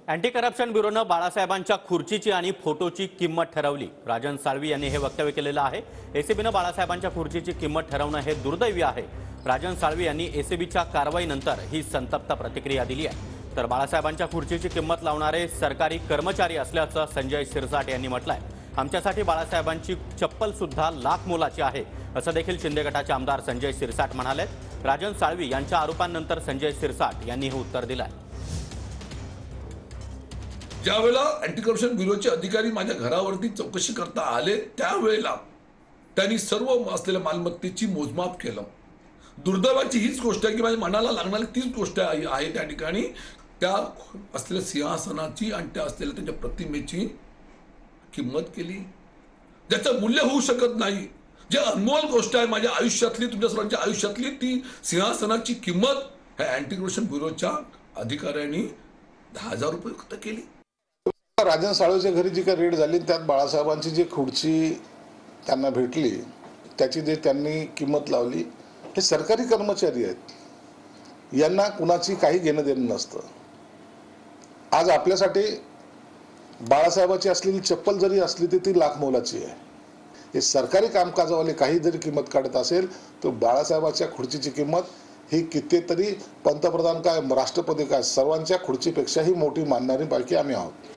Anti corruption ब्युरोनं बाळासाहेबांच्या खुर्चीची आणि फोटोची किंमत ठरवली। राजन साळवी यांनी हे वक्तव्य केलेलं आहे। एसीबीनं बाळासाहेबांच्या खुर्चीची किंमत ठरवणं हे दुर्दैवी आहे। राजन साळवी यांनी एसीबीच्या कारवाईनंतर ही संतप्त प्रतिक्रिया दिली आहे। तर बाळासाहेबांच्या खुर्चीची किंमत लावणारे सरकारी कर्मचारी असल्याचं संजय शिरसाट यांनी म्हटलंय। आमच्यासाठी बाळासाहेबांची चप्पल सुद्धा लाख मोलाची आहे, असं देखील शिंदे गटाचे आमदार संजय शिरसाट म्हणाले। राजन साळवी यांच्या आरोपांनंतर संजय शिरसाट यांनी हे उत्तर दिलं आहे। ज्यावेळेला अँटी करप्शन ब्युरोचे अधिकारी माझ्या घरावरती चौकशी करता आले त्यावेळेला त्यांनी सर्व असलेल्या मालमत्तेची मोजमाप केलं। दुर्दैवाची हीच गोष्ट आहे की माझ्या मनाला लागणारी तीच गोष्ट आहे त्या ठिकाणी त्या असलेल्या सिंहासनाची आणि त्या असलेल्या त्यांच्या प्रतिमेची किंमत केली, ज्याचं मूल्य होऊ शकत नाही। जे अनमोल गोष्ट आहे माझ्या आयुष्यातली, तुमच्या सर्वांच्या आयुष्यातली, ती सिंहासनाची किंमत ह्या अँटी करप्शन ब्युरोच्या अधिकाऱ्यांनी 10,000 रुपये फक्त केली। राजन साळवीच्या घरी जी काही रेड झाली त्यात बाळासाहेबांची जी खुर्ची त्यांना भेटली त्याची जे त्यांनी किंमत लावली, हे सरकारी कर्मचारी आहेत, यांना कुणाची काही घेणं देणं नसतं। आज आपल्यासाठी बाळासाहेबाची असलेली चप्पल जरी असली तर ती लाख मोलाची आहे। हे सरकारी कामकाजावाले काही जरी किंमत काढत असेल तर बाळासाहेबाच्या खुर्चीची किंमत ही कितीतरी पंतप्रधान काय राष्ट्रपती काय सर्वांच्या खुर्चीपेक्षाही मोठी मानणारी पैकी आम्ही आहोत।